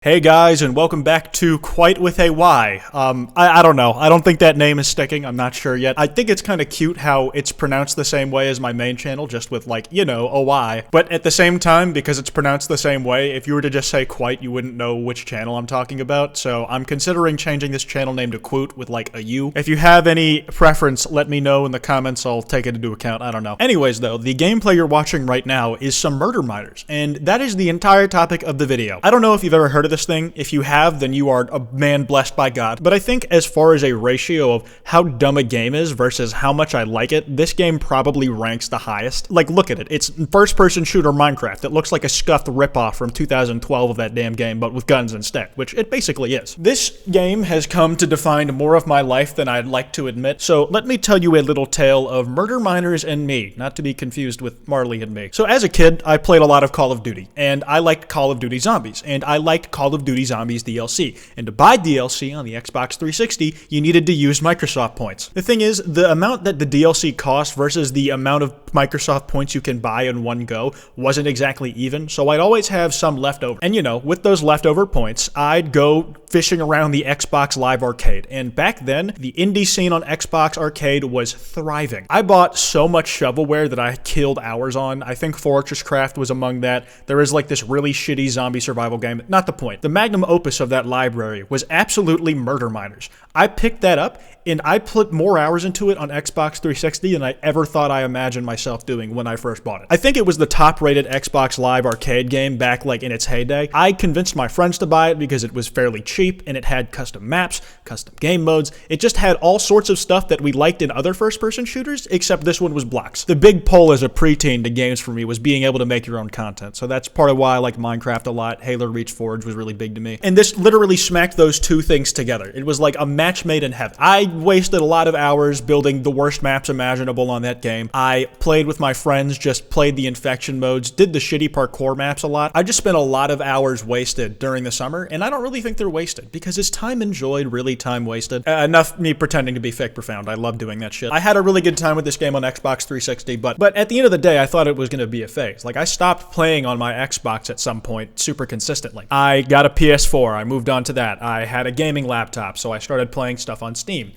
Hey guys, and welcome back to Quite with a Y. I don't know. I don't think that name is sticking. I'm not sure yet. I think it's kind of cute how it's pronounced the same way as my main channel, just with like, you know, a Y. But at the same time, because it's pronounced the same way, if you were to just say Quite, you wouldn't know which channel I'm talking about. So I'm considering changing this channel name to Quoot with like a U. If you have any preference, let me know in the comments. I'll take it into account. I don't know. Anyways, though, the gameplay you're watching right now is some murder miners, and that is the entire topic of the video. I don't know if you've ever heard of this thing. If you have, then you are a man blessed by God. But I think as far as a ratio of how dumb a game is versus how much I like it, this game probably ranks the highest. Like, look at it. It's first-person shooter Minecraft. It looks like a scuffed ripoff from 2012 of that damn game, but with guns instead, which it basically is. This game has come to define more of my life than I'd like to admit, so let me tell you a little tale of murder miners and me, not to be confused with Marley and me. So as a kid, I played a lot of Call of Duty, and I liked Call of Duty Zombies, and I liked Call of Duty Zombies DLC, and to buy DLC on the Xbox 360, you needed to use Microsoft points. The thing is, the amount that the DLC cost versus the amount of Microsoft points you can buy in one go wasn't exactly even, so I'd always have some left over. And you know, with those leftover points, I'd go fishing around the Xbox Live Arcade, and back then, the indie scene on Xbox Arcade was thriving. I bought so much shovelware that I killed hours on. I think Fortress Craft was among that. There is like this really shitty zombie survival game. Not the point. The magnum opus of that library was absolutely Murder Miners. I picked that up, and I put more hours into it on Xbox 360 than I ever thought I imagined myself doing when I first bought it. I think it was the top-rated Xbox Live Arcade game back like in its heyday. I convinced my friends to buy it because it was fairly cheap, and it had custom maps, custom game modes. It just had all sorts of stuff that we liked in other first-person shooters, except this one was blocks. The big pull as a preteen to games for me was being able to make your own content, so that's part of why I like Minecraft a lot. Halo Reach Forge was really big to me. And this literally smacked those two things together. It was like a match made in heaven. I wasted a lot of hours building the worst maps imaginable on that game. I played with my friends, just played the infection modes, did the shitty parkour maps a lot. I just spent a lot of hours wasted during the summer, and I don't really think they're wasted, because is time enjoyed really time wasted? Enough me pretending to be fake profound. I love doing that shit. I had a really good time with this game on Xbox 360, but at the end of the day, I thought it was going to be a phase. Like, I stopped playing on my Xbox at some point super consistently. I got a PS4, I moved on to that. I had a gaming laptop, so I started playing stuff on Steam.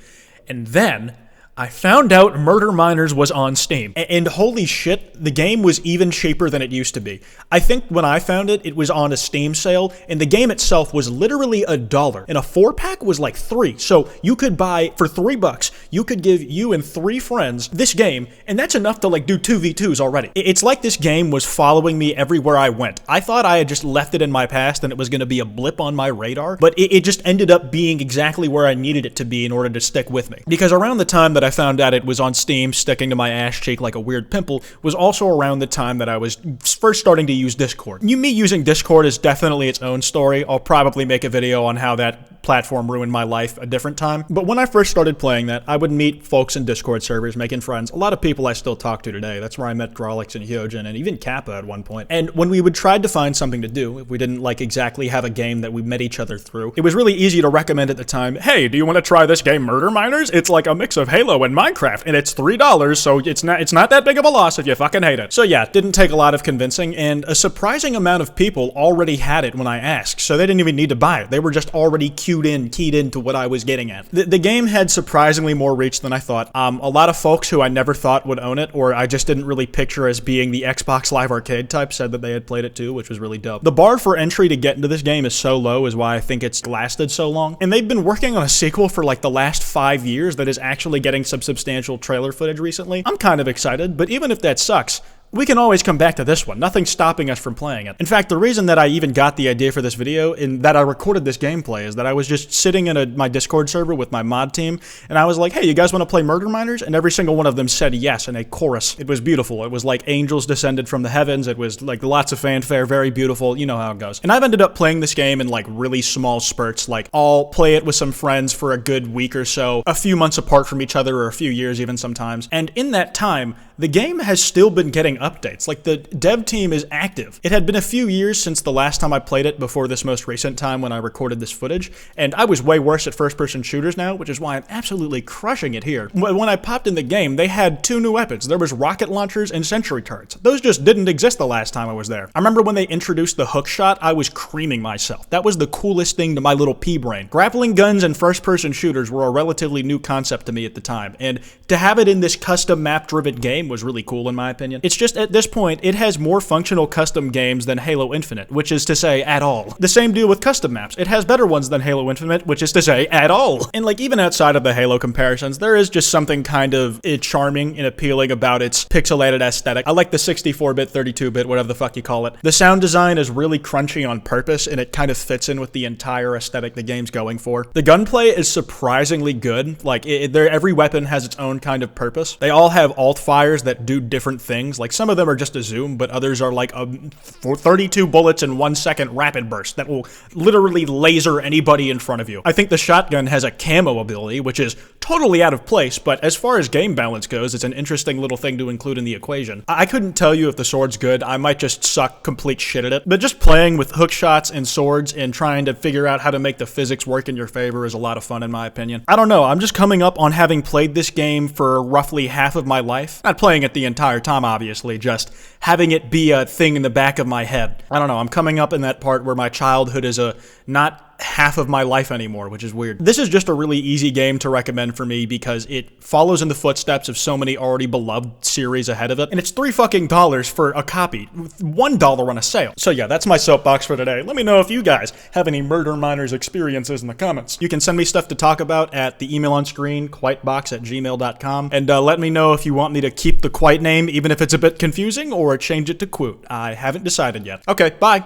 And then I found out Murder Miners was on Steam, and holy shit, the game was even cheaper than it used to be. I think when I found it, it was on a Steam sale, and the game itself was literally $1, and a 4-pack was like $3. So you could buy, for $3, you could give you and 3 friends this game, and that's enough to like do 2v2s already. It's like this game was following me everywhere I went. I thought I had just left it in my past and it was going to be a blip on my radar, but it just ended up being exactly where I needed it to be in order to stick with me. Because around the time that I found out it was on Steam, sticking to my ass cheek like a weird pimple, was also around the time that I was first starting to use Discord. Me using Discord is definitely its own story. I'll probably make a video on how that platform ruined my life a different time. But when I first started playing that, I would meet folks in Discord servers, making friends. A lot of people I still talk to today. That's where I met Grolix and Hyojin and even Kappa at one point. And when we would try to find something to do, if we didn't like exactly have a game that we met each other through, it was really easy to recommend at the time, hey, do you want to try this game Murder Miners? It's like a mix of Halo and Minecraft, and it's $3, so it's not that big of a loss if you fucking hate it. So yeah, it didn't take a lot of convincing, and a surprising amount of people already had it when I asked, so they didn't even need to buy it. They were just already keyed into what I was getting at. The game had surprisingly more reach than I thought. A lot of folks who I never thought would own it, or I just didn't really picture as being the Xbox Live Arcade type, said that they had played it too, which was really dope. The bar for entry to get into this game is so low, is why I think it's lasted so long. And they've been working on a sequel for like the last 5 years that is actually getting some substantial trailer footage recently. I'm kind of excited, but even if that sucks, we can always come back to this one. Nothing's stopping us from playing it. In fact, the reason that I even got the idea for this video and that I recorded this gameplay is that I was just sitting in my Discord server with my mod team, and I was like, hey, you guys want to play Murder Miners? And every single one of them said yes in a chorus. It was beautiful. It was like angels descended from the heavens. It was like lots of fanfare, very beautiful. You know how it goes. And I've ended up playing this game in like really small spurts. Like, I'll play it with some friends for a good week or so, a few months apart from each other, or a few years even sometimes. And in that time, the game has still been getting updates. Like, the dev team is active. It had been a few years since the last time I played it before this most recent time when I recorded this footage, and I was way worse at first-person shooters now, which is why I'm absolutely crushing it here. When I popped in the game, they had 2 new weapons. There was rocket launchers and sentry turrets. Those just didn't exist the last time I was there. I remember when they introduced the hook shot, I was creaming myself. That was the coolest thing to my little pea brain. Grappling guns and first-person shooters were a relatively new concept to me at the time, and to have it in this custom map-driven game was really cool in my opinion. It's just at this point, it has more functional custom games than Halo Infinite, which is to say, at all. The same deal with custom maps. It has better ones than Halo Infinite, which is to say, at all. And like, even outside of the Halo comparisons, there is just something kind of charming and appealing about its pixelated aesthetic. I like the 64-bit, 32-bit, whatever the fuck you call it. The sound design is really crunchy on purpose, and it kind of fits in with the entire aesthetic the game's going for. The gunplay is surprisingly good. Like, every weapon has its own kind of purpose. They all have alt fires that do different things. Like, some of them are just a zoom, but others are like 32 bullets in 1 second rapid burst that will literally laser anybody in front of you. I think the shotgun has a camo ability, which is totally out of place, but as far as game balance goes, it's an interesting little thing to include in the equation. I couldn't tell you if the sword's good. I might just suck complete shit at it, but just playing with hook shots and swords and trying to figure out how to make the physics work in your favor is a lot of fun in my opinion. I don't know, I'm just coming up on having played this game for roughly half of my life. Not playing it the entire time, obviously, just having it be a thing in the back of my head. I don't know, I'm coming up in that part where my childhood is not half of my life anymore, which is weird. This is just a really easy game to recommend for me because it follows in the footsteps of so many already beloved series ahead of it, and it's $3 for a copy, with $1 on a sale. So yeah, that's my soapbox for today. Let me know if you guys have any Murder Miners experiences in the comments. You can send me stuff to talk about at the email on screen, kwytebox@gmail.com, and let me know if you want me to keep the Kwyt name, even if it's a bit confusing, or change it to Quoot. I haven't decided yet. Okay, bye!